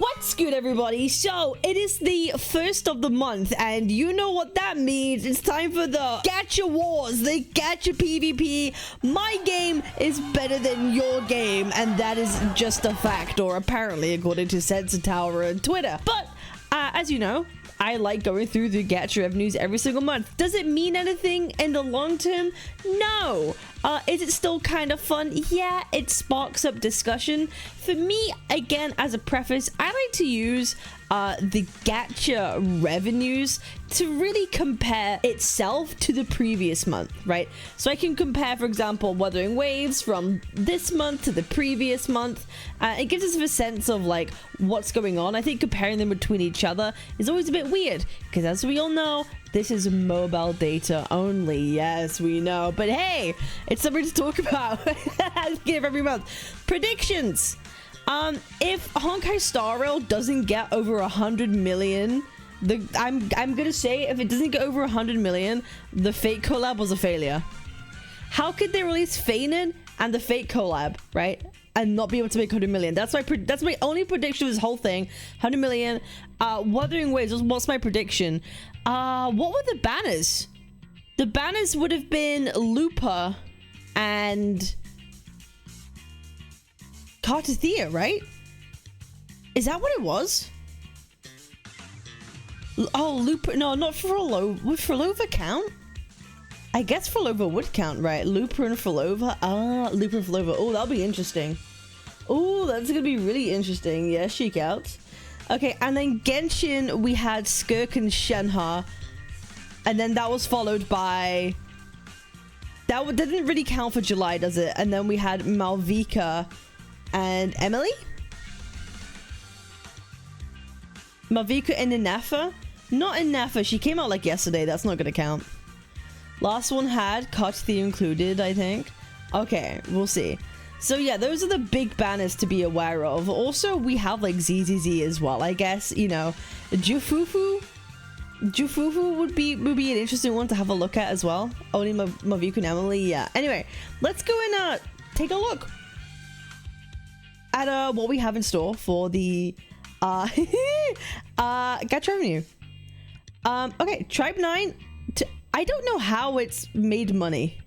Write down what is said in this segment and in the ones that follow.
What's good, everybody? So it is the first of the month, and you know what that means. It's time for the Gacha Wars, the Gacha PvP. My game is better than your game, and that is just a fact, or apparently according to Sensor Tower and Twitter. But as you know, I like going through the Gacha Revenues every single month. Does it mean anything in the long term? No. Is it still kind of fun? Yeah, it sparks up discussion. For me, again, as a preface, I like to use the Gacha Revenues to really compare itself to the previous month, right? So I can compare, for example, Wuthering Waves from this month to the previous month. It gives us a sense of like what's going on. I think comparing them between each other is always a bit weird because, as we all know, this is mobile data only. Yes, we know. But hey, it's something to talk about. Give every month. Predictions. If Honkai Star Rail doesn't get over 100 million, I'm gonna say if it doesn't get over 100 million, the Fate collab was a failure. How could they release Feinen and the Fate collab, right, and not be able to make 100 million? That's my only prediction of this whole thing. 100 million. Wuthering Waves. What's my prediction? What were the banners? The banners would have been Lupa and Cartathea, right? Is that what it was? Oh, Lupa. No, not Phrol-OVER. Would Phrol-OVER count? I guess Phrol-OVER would count, right? Lupa and Phrol-OVER. Lupa and Phrol-OVER. Oh, that'll be interesting. Oh, that's gonna be really interesting. Yeah, she counts. Okay, and then Genshin, we had Skirk and Shenhe. And then that was followed by... That didn't really count for July, does it? And then we had Malvika and Emily? Malvika and Inafa? Not Inafa. She came out like yesterday. That's not going to count. Last one had Cartathea included, I think. Okay, we'll see. So yeah, those are the big banners to be aware of. Also, we have like ZZZ as well, I guess. You know, Jufufu would be an interesting one to have a look at as well. Only Malvika and Emily, yeah. Anyway, let's go and take a look at what we have in store for the Gacha Revenue. Okay, Tribe 9. I don't know how it's made money.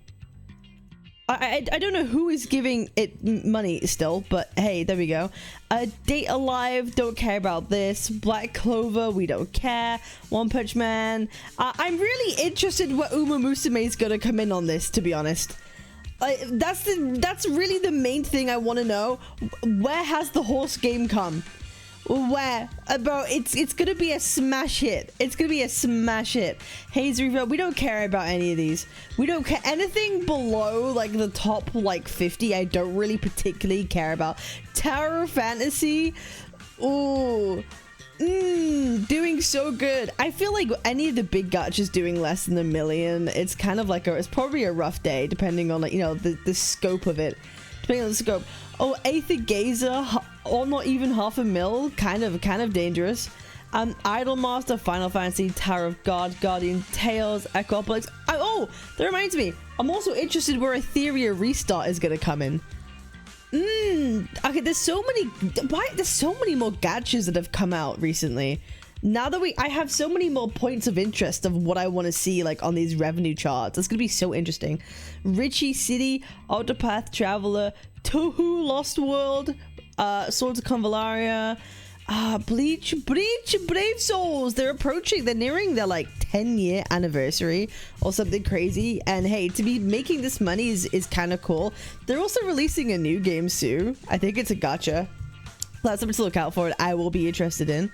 I don't know who is giving it money still, but hey, there we go. Date Alive, don't care about this. Black Clover, we don't care. One Punch Man. I'm really interested what Uma Musume is gonna come in on this, to be honest. That's really the main thing I want to know. Where has the horse game come? Where? About it's gonna be a smash hit. It's gonna be a smash hit. Haze Reverb, we don't care about any of these. We don't care. Anything below like the top like 50, I don't really particularly care about. Tower Fantasy, ooh, doing so good. I feel like any of the big gachas doing less than 1 million, it's kind of like it's probably a rough day depending on, like, you know, the scope of it. Depending on the scope. Oh, Aether Gazer, or not even 500 mil, kind of dangerous. Idolmaster, Final Fantasy, Tower of God, Guardian Tales, Echopolis. Oh, that reminds me. I'm also interested where Etheria Restart is gonna come in. Okay, there's so many more gachas that have come out recently. Now that I have so many more points of interest of what I want to see like on these revenue charts. It's gonna be so interesting. Richie City, Octopath Traveler, Tohu Lost World, Swords of Convalaria, Bleach, Brave Souls. They're nearing their like 10-year anniversary or something crazy. And hey, to be making this money is kind of cool. They're also releasing a new game soon. I think it's a gacha. That's something to look out for. I will be interested in.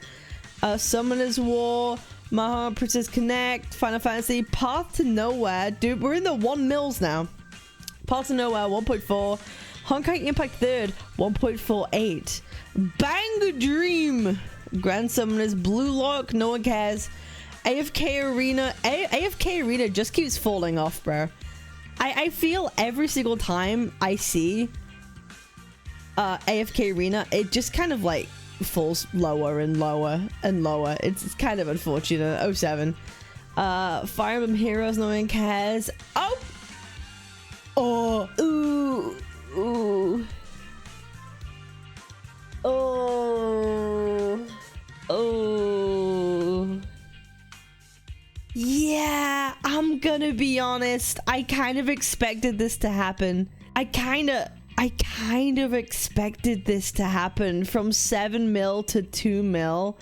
Summoner's War, Maha Princess Connect, Final Fantasy, Path to Nowhere. Dude, we're in the 1 mils now. Path to Nowhere, 1.4. Honkai Impact 3rd, 1.48. Bang Dream, Grand Summoners, Blue Lock, no one cares. AFK Arena. AFK Arena just keeps falling off, bro. I feel every single time I see AFK Arena, it just kind of like falls lower and lower and lower. It's kind of unfortunate. 07. Fire Emblem Heroes, no one cares. Ooh. Oh. gonna be honest, I kind of expected this to happen. I kind of expected this to happen from 7 mil to 2 mil.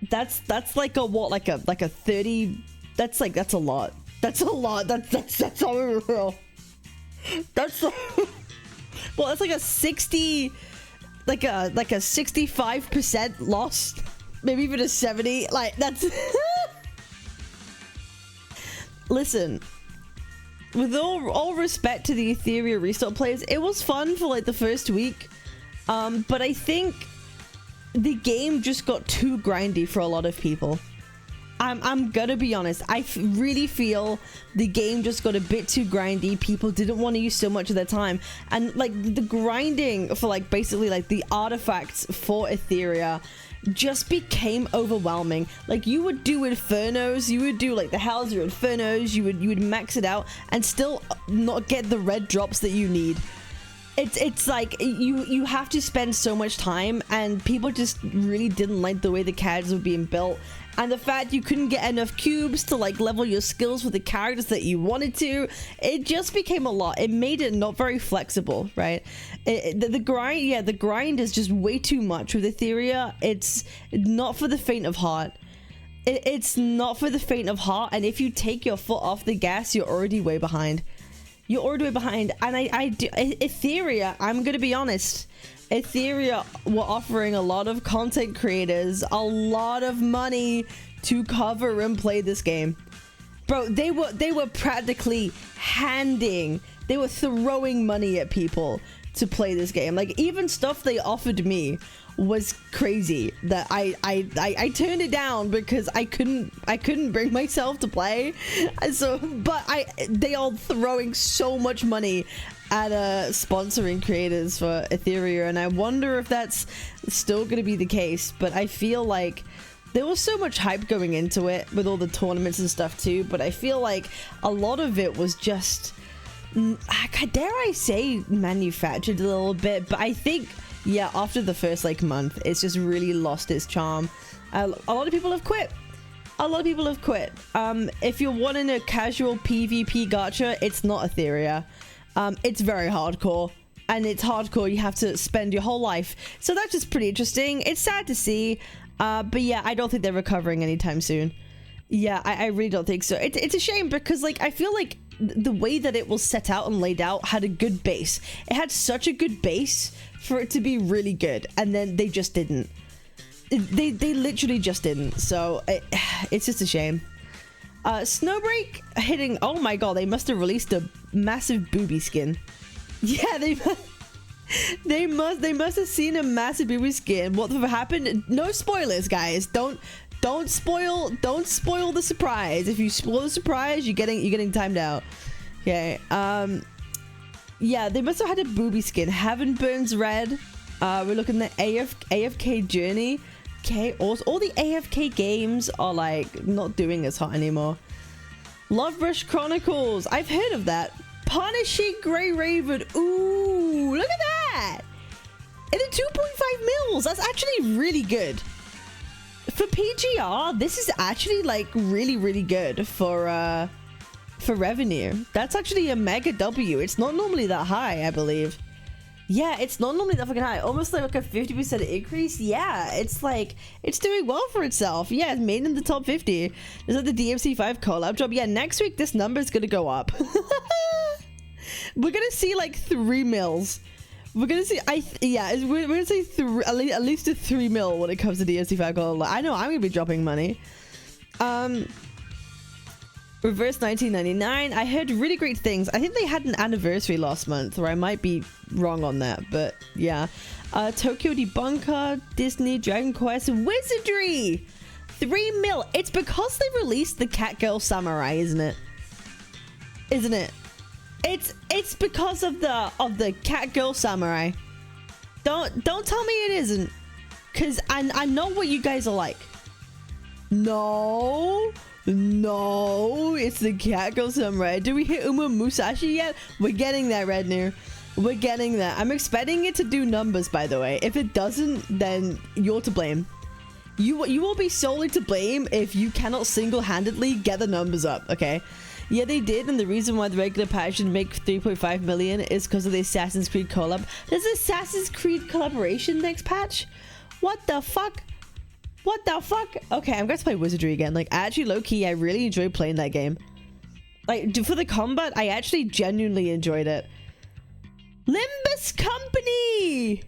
That's like a what, like a 30, that's a lot. That's a lot. That's all real. That's well, that's like a 60, like a 65% loss, maybe even a 70. Like that's listen, with all respect to the Ethereum restart players, it was fun for like the first week, but I think the game just got too grindy for a lot of people. I'm gonna be honest, I really feel the game just got a bit too grindy. People didn't want to use so much of their time, and like the grinding for like basically like the artifacts for Etheria just became overwhelming. Like you would do Infernos, you would do like the Hell's Infernos, you would max it out and still not get the red drops that you need. It's like you have to spend so much time, and people just really didn't like the way the characters were being built, and the fact you couldn't get enough cubes to like level your skills with the characters that you wanted to. It just became a lot. It made it not very flexible, right? The grind is just way too much with Etheria. It's not for the faint of heart. It's not for the faint of heart, and if you take your foot off the gas, you're already way behind. You're already way behind. And Etheria, I'm gonna be honest, Etheria were offering a lot of content creators a lot of money to cover and play this game. Bro, they were practically they were throwing money at people to play this game. Like even stuff they offered me was crazy that I turned it down because I couldn't bring myself to play. And so, but they are throwing so much money at sponsoring creators for Etheria, and I wonder if that's still going to be the case. But I feel like there was so much hype going into it with all the tournaments and stuff too, but I feel like a lot of it was just, dare I say, manufactured a little bit. But I think, yeah, after the first like month, it's just really lost its charm. A lot of people have quit. If you're wanting a casual PvP gacha, it's not Etheria. It's very hardcore, and it's hardcore you have to spend your whole life, so that's just pretty interesting. It's sad to see, but yeah, I don't think they're recovering anytime soon. Yeah, I really don't think so. It's a shame, because like I feel like the way that it was set out and laid out had a good base. It had such a good base for it to be really good, and then they just didn't. They literally just didn't. So it's just a shame. Snowbreak hitting, oh my god, they must have released a massive booby skin. Yeah, they must have seen a massive booby skin. What happened? No spoilers, guys. Don't spoil the surprise. If you spoil the surprise, you're getting timed out. Okay. Yeah, they must have had a booby skin. Heaven Burns Red. We're looking at AFK Journey. Okay, also all the AFK games are like not doing as hot anymore. Love Rush Chronicles, I've heard of that. Punishing Grey Raven, ooh, look at that! And the 2.5 mils, that's actually really good. For PGR, this is actually like really good for revenue. That's actually a mega W. It's not normally that high, I believe. Yeah, it's not normally that fucking high. Almost like a 50% increase. Yeah, it's like, it's doing well for itself. Yeah, it's made in the top 50. Is that the DMC5 collab drop? Yeah, next week this number is gonna go up. We're gonna see like 3 mils. We're gonna see, we're gonna say at least a 3 mil when it comes to DMC5 collab. I know I'm gonna be dropping money. Reverse 1999. I heard really great things. I think they had an anniversary last month, or I might be wrong on that, but yeah. Tokyo Debunker, Disney, Dragon Quest, Wizardry, 3 mil. It's because they released the Catgirl Samurai, isn't it? Isn't it? It's because of the Catgirl Samurai. Don't tell me it isn't, because I know what you guys are like. No, it's the Catgirl Samurai. Do we hit Uma Musashi yet? We're getting that, Red New. We're getting that. I'm expecting it to do numbers, by the way. If it doesn't, then you're to blame. You will be solely to blame if you cannot single-handedly get the numbers up, okay? Yeah, they did, and the reason why the regular patch didn't make 3.5 million is because of the Assassin's Creed collab. There's Assassin's Creed collaboration next patch? What the fuck? What the fuck? Okay, I'm going to play Wizardry again. Like, actually, low-key, I really enjoyed playing that game. Like, for the combat, I actually genuinely enjoyed it. Limbus Company!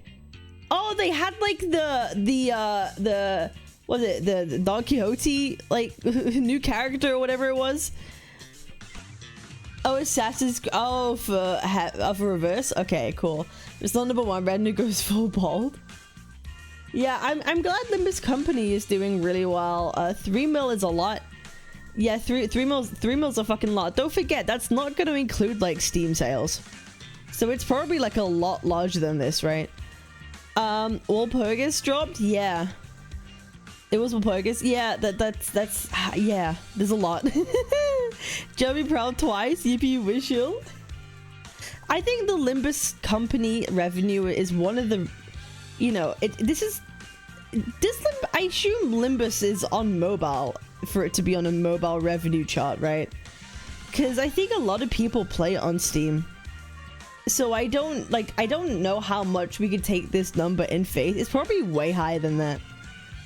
Oh, they had, like, the what was it? The Don Quixote, like, new character or whatever it was. Oh, Assassin's... Oh, for reverse? Okay, cool. It's not number 1. Revenue goes full bald. Yeah, I'm glad Limbus Company is doing really well. 3 mil is a lot. Yeah, 3 mil's a fucking lot. Don't forget, that's not going to include, like, Steam sales. So it's probably, like, a lot larger than this, right? Walpurgis dropped? Yeah. It was Walpurgis? Yeah, that's yeah, there's a lot. Jeremy Proud twice, yippee wishul. I think the Limbus Company revenue is one of the, you know, I assume Limbus is on mobile for it to be on a mobile revenue chart, right? Because I think a lot of people play it on Steam. So I don't know how much we could take this number in faith. It's probably way higher than that.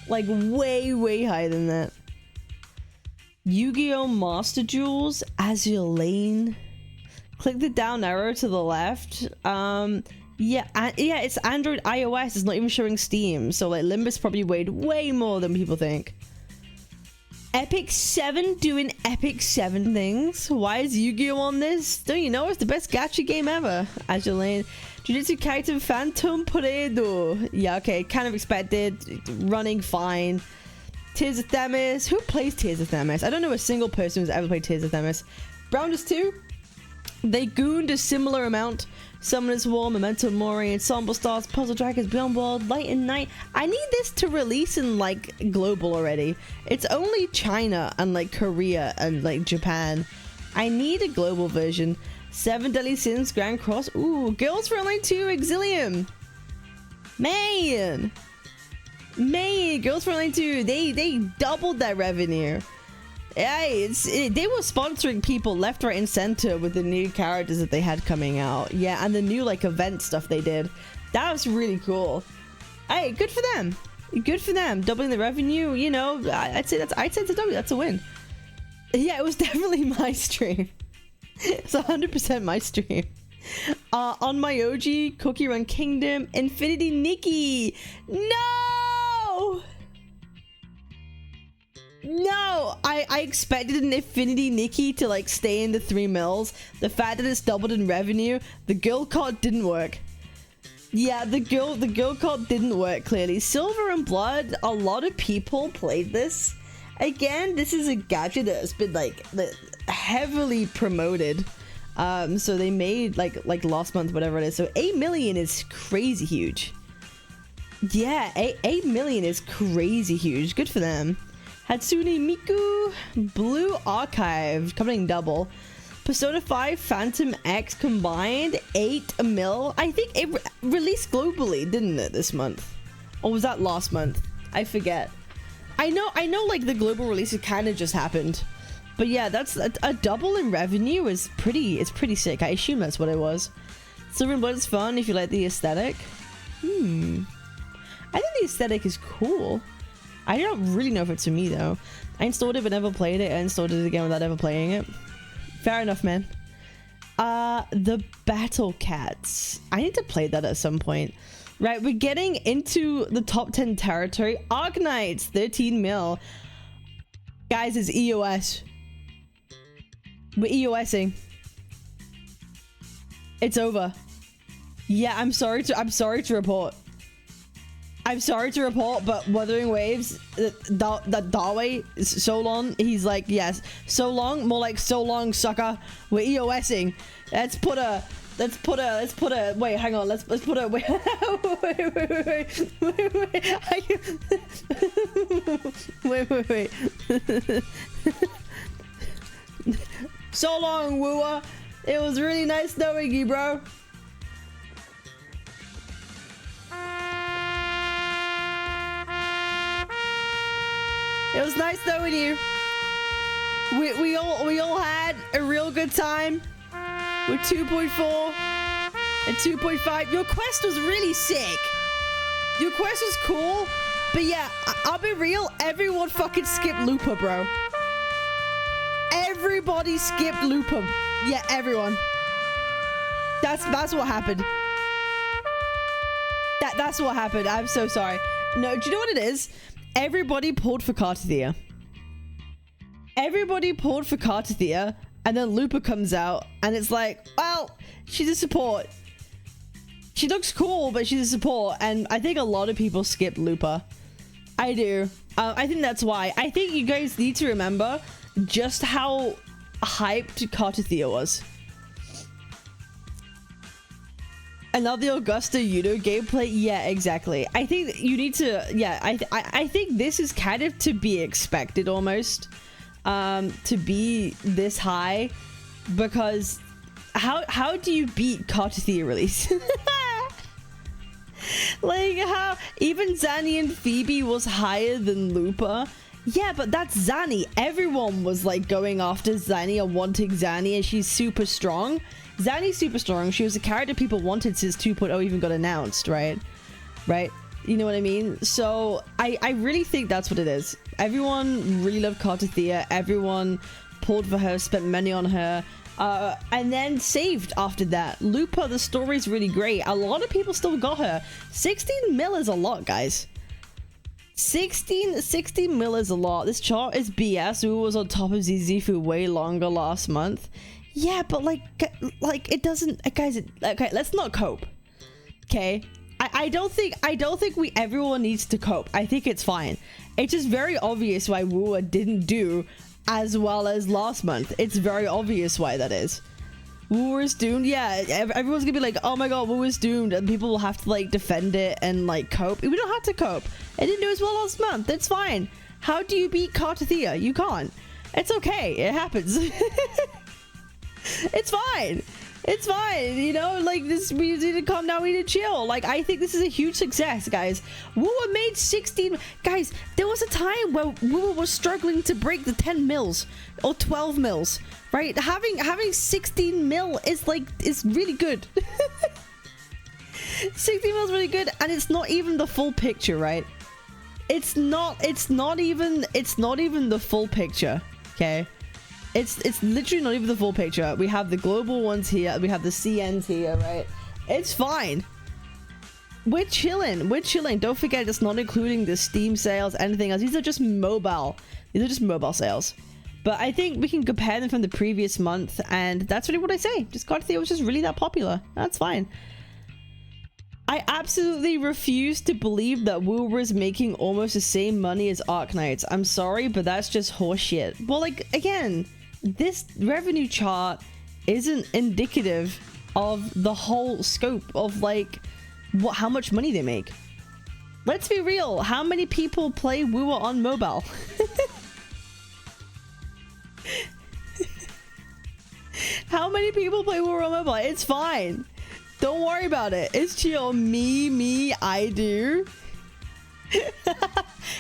Like, way higher than that. Yu-Gi-Oh! Master Jewels, Azure Lane. Click the down arrow to the left. Yeah, it's Android, iOS. It's not even showing Steam. So, like, Limbus probably weighed way more than people think. Epic 7 doing Epic 7 things. Why is Yu-Gi-Oh! On this? Don't you know? It's the best gacha game ever. Azure Lane. Jujutsu Kaisen Phantom Paredo. Yeah, okay. Kind of expected. Running fine. Tears of Themis. Who plays Tears of Themis? I don't know a single person who's ever played Tears of Themis. Browners 2. They gooned a similar amount. Summoner's War, Memento Mori, Ensemble Stars, Puzzle Dragons, Beyond World, Light and Night. I need this to release in, like, global already. It's only China and, like, Korea and, like, Japan. I need a global version. 7 Deadly Sins, Grand Cross. Ooh, Girls for Online 2, Exilium. Man, Girls for Online 2, they doubled that revenue. Yeah, they were sponsoring people left, right, and center with the new characters that they had coming out. Yeah, and the new, like, event stuff they did. That was really cool. Hey, good for them. Good for them. Doubling the revenue, you know, I'd say it's a W. That's a win. Yeah, it was definitely my stream. It's 100% my stream. On my OG, Cookie Run Kingdom, Infinity Nikki. No! No, I expected an Infinity Nikki to, like, stay in the 3 mils. The fact that it's doubled in revenue, the girl card didn't work. Yeah, the girl card didn't work, clearly. Silver and Blood, a lot of people played this. Again, this is a gadget that has been, like, heavily promoted. So they made, like last month, whatever it is. So 8 million is crazy huge. Yeah, 8 million is crazy huge. Good for them. Hatsune Miku, Blue Archive, coming double. Persona 5, Phantom X combined, 8 mil. I think it released globally, didn't it, this month? Or was that last month? I forget. I know, like, the global release kind of just happened. But yeah, that's a double in revenue is it's pretty sick. I assume that's what it was. Silver and Blood is fun if you like the aesthetic. I think the aesthetic is cool. I don't really know if it's for me, though. I installed it but never played it. I installed it again without ever playing it. Fair enough, man. The Battle Cats. I need to play that at some point. Right, we're getting into the top 10 territory. Arknights, 13 mil. Guys, it's EOS. We're EOSing. It's over. Yeah, I'm sorry to report. I'm sorry to report, but Wuthering Waves, that Darway is so long. He's like, yes, so long, more like so long, sucker. We're EOSing. Let's put a. Wait, hang on. Let's put a. Wait, wait. So long, WuWa. It was really nice knowing you, bro. It was nice knowing you. We all had a real good time with 2.4 and 2.5. Your quest was really sick. Your quest was cool, but yeah, I'll be real. Everyone fucking skipped Looper, bro. Everybody skipped Looper. Yeah, everyone. That's what happened. That's what happened. I'm so sorry. No, do you know what it is? Everybody pulled for Cartathea. Everybody pulled for Cartathea, and then Looper comes out, and it's like, well, she's a support. She looks cool, but she's a support, and I think a lot of people skipped Looper. I do. I think that's why. I think you guys need to remember just how hyped Cartathea was. Another Augusta Yudo gameplay? Yeah, exactly. I think you need to... Yeah, I think this is kind of to be expected almost. To be this high. Because how do you beat Cartathea release? Like how... Even Zanny and Phoebe was higher than Looper. Yeah, but that's Zanny. Everyone was like going after Zanny and wanting Zanny, and she's super strong. Zanny's super strong. She was a character people wanted since 2.0 even got announced, right? Right? You know what I mean? So I really think that's what it is. Everyone really loved Cartathea. Everyone pulled for her, spent money on her, and then saved after that. Looper, the story's really great. A lot of people still got her. 16 mil is a lot, guys. 16 mil is a lot. This chart is BS. Who was on top of ZZ for way longer last month. Yeah, but like it doesn't, guys. Okay, let's not cope. Okay, I don't think everyone needs to cope. I think it's fine. It's just very obvious why WuWa didn't do as well as last month. It's very obvious why that is. WuWa is doomed. Yeah, everyone's gonna be like, oh my god, WuWa is doomed, and people will have to like defend it and like cope. We don't have to cope. It didn't do as well last month. It's fine. How do you beat Cartathea? You can't. It's okay. It happens. It's fine. It's fine. You know, like this, we need to calm down. We need to chill. Like, I think this is a huge success, guys. WuWa made 16. Guys, there was a time where WuWa was struggling to break the 10 mils or 12 mils, right? Having 16 mil is really good. 16 mil is really good, and it's not even the full picture, right? It's not even the full picture. Okay. It's literally not even the full picture. We have the global ones here. We have the CNs here, right? It's fine. We're chilling. We're chilling. Don't forget, it's not including the Steam sales, anything else. These are just mobile. These are just mobile sales. But I think we can compare them from the previous month, and that's really what I say. Just Cartathea was just really that popular. That's fine. I absolutely refuse to believe that WuWa is making almost the same money as Arknights. I'm sorry, but that's just horseshit. Well, like, again, this revenue chart isn't indicative of the whole scope of, like, how much money they make. Let's be real. How many people play WuWa on mobile? How many people play WuWa on mobile? It's fine. Don't worry about it. It's chill. Me, I do.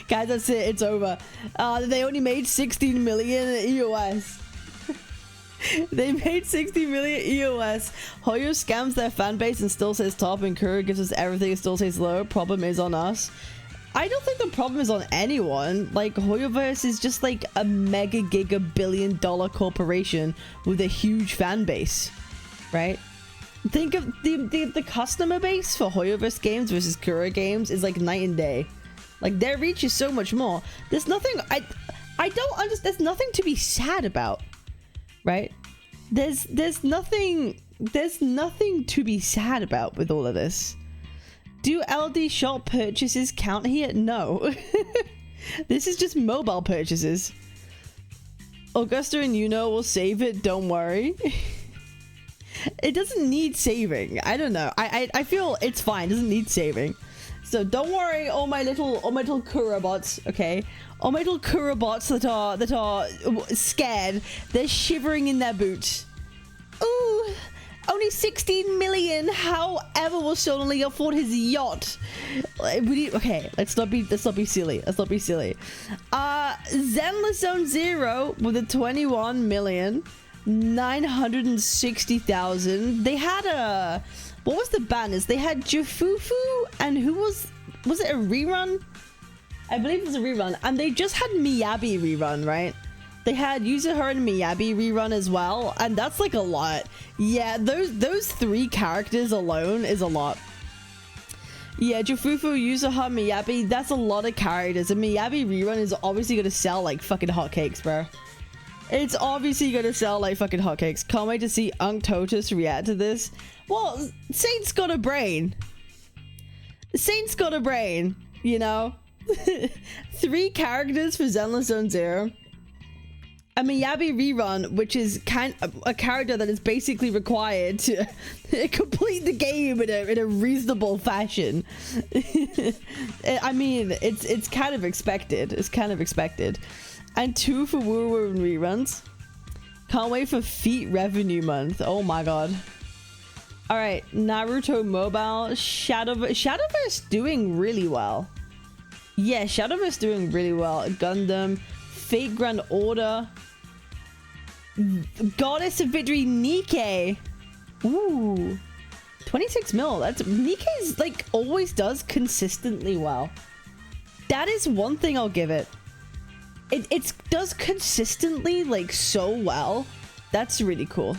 Guys, that's it. It's over. They only made 16 million EOS. They made 60 million EOS. Hoyo scams their fan base and still says top, and Kura gives us everything and still says low. Problem is on us. I don't think the problem is on anyone. Like, Hoyoverse is just like a mega giga billion-dollar corporation with a huge fan base, right? Think of the customer base for Hoyoverse games versus Kura games is like night and day. Like, their reach is so much more. There's nothing I don't understand. There's nothing to be sad about, right? There's nothing to be sad about with all of this. Do LD shop purchases count here? No. This is just mobile purchases. Augusta and Yuno will save it, don't worry. It doesn't need saving. I don't know. I feel it's fine. It doesn't need saving. So don't worry, all my little Kura bots, okay? All my little Kura bots that are scared. They're shivering in their boots. Ooh, only 16 million. However, will Sean only afford his yacht? Okay, let's not be silly. Let's not be silly. Zenless Zone Zero with a 21,960,000. They had a... What was the banners? They had Jufufu and who was it a rerun? I believe it was a rerun. And they just had Miyabi rerun, right? They had Yuzuha and Miyabi rerun as well. And that's like a lot. Yeah, those 3 characters alone is a lot. Yeah, Jufufu, Yuzuha, Miyabi, that's a lot of characters. And Miyabi rerun is obviously gonna sell like fucking hotcakes, bro. It's obviously gonna sell like fucking hotcakes. Can't wait to see Unctotus react to this. Well, Saint's got a brain. Saint's got a brain, you know? 3 characters for Zenless Zone Zero. A Miyabi rerun, which is kind of a character that is basically required to complete the game in a reasonable fashion. I mean, it's kind of expected. It's kind of expected. And 2 for WuWa and reruns. Can't wait for Feet Revenue Month. Oh my god. Alright, Naruto Mobile. Shadowverse doing really well. Yeah, Shadowverse doing really well. Gundam. Fate Grand Order. Goddess of Victory Nikke. Ooh. 26 mil. That's... Nikke's like always does consistently well. That is one thing I'll give it. It does consistently like so well. That's really cool.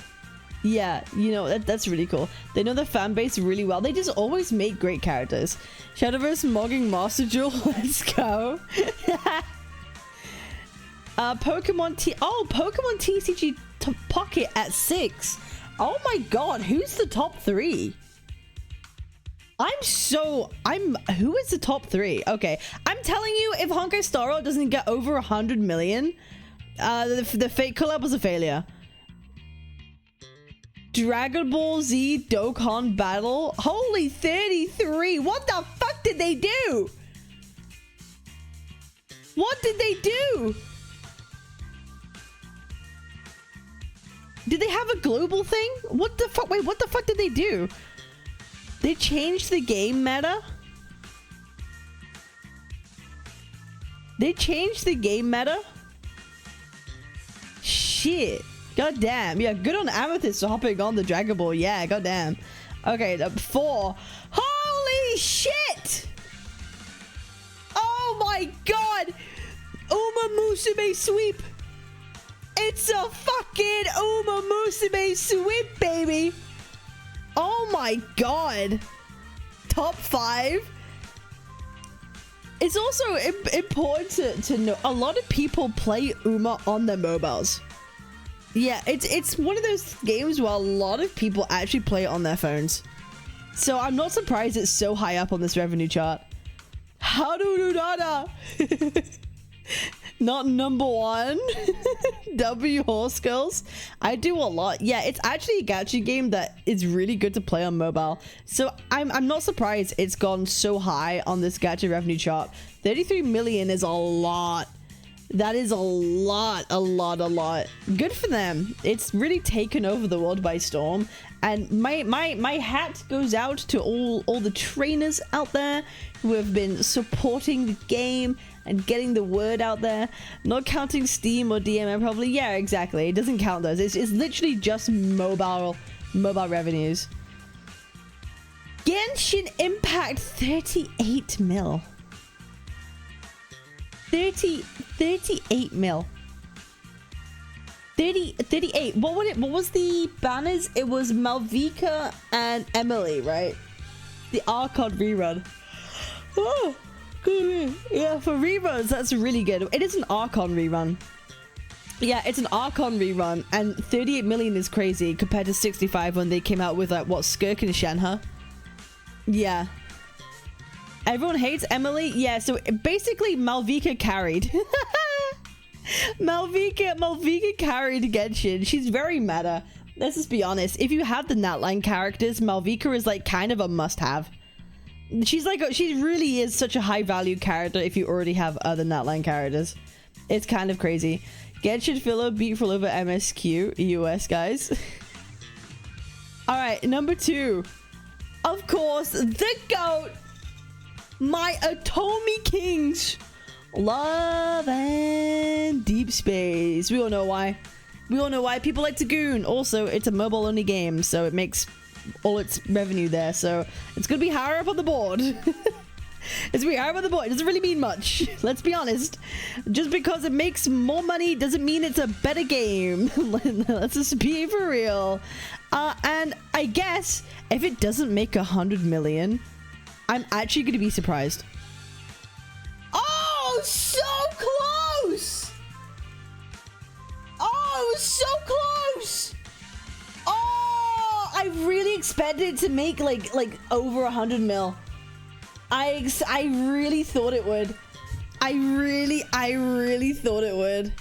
Yeah, you know, that's really cool. They know the fan base really well. They just always make great characters. Shadowverse Mogging Master Jewel. Let's go. Pokemon TCG Pocket at 6. Oh my god, who's the top 3? Who is the top 3? Okay, I'm telling you, if Honkai Star Rail doesn't get over 100 million, the Fate collab was a failure. Dragon Ball Z Dokkan Battle. Holy 33. What the fuck did they do? What did they do? Did they have a global thing? What the fuck? Wait, what the fuck did they do? They changed the game meta? They changed the game meta? Shit. God damn. Yeah, good on Amethyst for hopping on the Dragon Ball. Yeah, god damn. Okay, 4. Holy shit! Oh my god! Uma Musume sweep! It's a fucking Uma Musume sweep, baby! Oh my god! Top 5? It's also important to know a lot of people play Uma on their mobiles. Yeah, it's one of those games where a lot of people actually play it on their phones. So I'm not surprised it's so high up on this revenue chart. Harururara! Not number 1. W Horse Girls. I do a lot. Yeah, it's actually a gacha game that is really good to play on mobile. So I'm not surprised it's gone so high on this gacha revenue chart. 33 million is a lot. That is a lot. Good for them. It's really taken over the world by storm. And my hat goes out to all the trainers out there who have been supporting the game and getting the word out there. Not counting Steam or DMM probably. Yeah, exactly. It doesn't count those. It's literally just mobile revenues. Genshin Impact 38 mil. 38 mil. 38. What was the banners? It was Malvika and Emily, right? The Archon rerun. Oh, good. Yeah, for reruns, that's really good. It is an Archon rerun. Yeah, it's an Archon rerun, and 38 million is crazy compared to 65 when they came out with like what, Skirk and Shenhe. Yeah. Everyone hates Emily. Yeah, so basically Malvika carried. Malvika carried Genshin. She's very meta. Let's just be honest. If you have the Natline characters, Malvika is like kind of a must-have. She really is such a high-value character if you already have other Natline characters. It's kind of crazy. Genshin filler beat Phrol-OVER MSQ US, guys. Alright, number 2. Of course, the GOAT! My Atomi Kings! Love and Deep Space. We all know why. We all know why people like to goon. Also, it's a mobile only game, so it makes all its revenue there. So it's gonna be higher up on the board. It's gonna be higher up on the board. It doesn't really mean much. Let's be honest. Just because it makes more money doesn't mean it's a better game. Let's just be for real. And I guess if it doesn't make 100 million, I'm actually gonna be surprised. Oh, so close! Oh, so close! Oh, I really expected it to make like over 100 mil. I really thought it would. I really thought it would.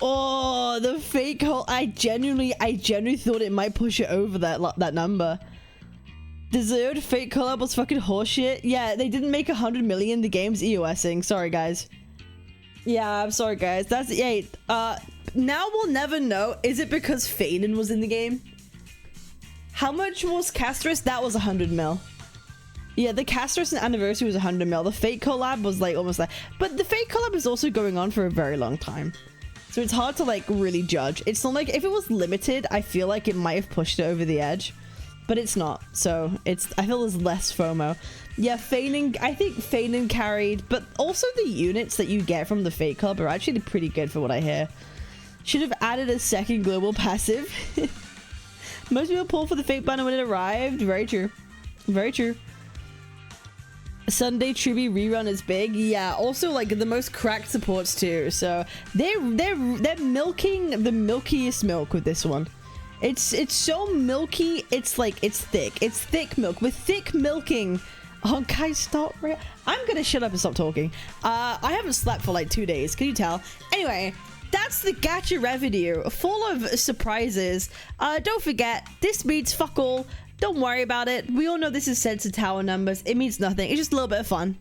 Oh, the fake hole! I genuinely thought it might push it over that number. Deserved fake collab was fucking horseshit. Yeah, they didn't make 100 million. The game's EOSing. Sorry, guys. Yeah, I'm sorry, guys. That's yeah. Now we'll never know. Is it because Faden was in the game? How much was Castris? That was 100 mil. Yeah, the Castris anniversary was 100 mil. The fake collab was like almost like, but the fake collab is also going on for a very long time, so it's hard to like really judge. It's not like if it was limited, I feel like it might have pushed it over the edge. But it's not, so I feel there's less FOMO. Yeah, Faden, I think Faden carried, but also the units that you get from the Fake Club are actually pretty good for what I hear. Should have added a second global passive. Most people pull for the fake banner when it arrived. Very true. Very true. Sunday Tribute rerun is big. Yeah, also like the most cracked supports too. So they're milking the milkiest milk with this one. It's so milky. It's like it's thick. It's thick milk with thick milking. Oh, guys, stop! I'm gonna shut up and stop talking. I haven't slept for like 2 days. Can you tell? Anyway, that's the Gacha Revenue, full of surprises. Don't forget, this means fuck all. Don't worry about it. We all know this is Sensor Tower numbers. It means nothing. It's just a little bit of fun.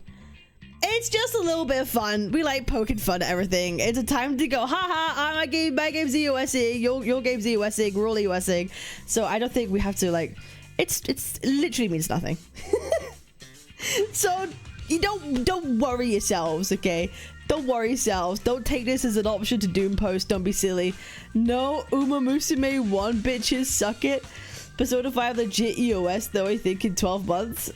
It's just a little bit of fun. We like poking fun at everything. It's a time to go, haha, my game's EOSing, your game's EOSing, we're all EOSing. So I don't think we have to like, it literally means nothing. So you don't worry yourselves, okay? Don't worry yourselves. Don't take this as an option to Doom Post. Don't be silly. No, Uma Musume 1 bitches, suck it. Persona 5 legit EOS though, I think in 12 months.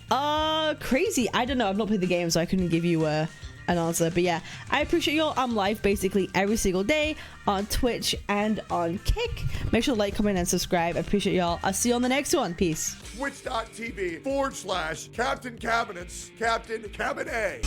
Crazy. I don't know. I've not played the game, so I couldn't give you an answer. But yeah, I appreciate y'all. I'm live basically every single day on Twitch and on Kick. Make sure to like, comment, and subscribe. I appreciate y'all. I'll see you on the next one. Peace. Twitch.tv/Captain Cabinetz, Captain Cabinetz.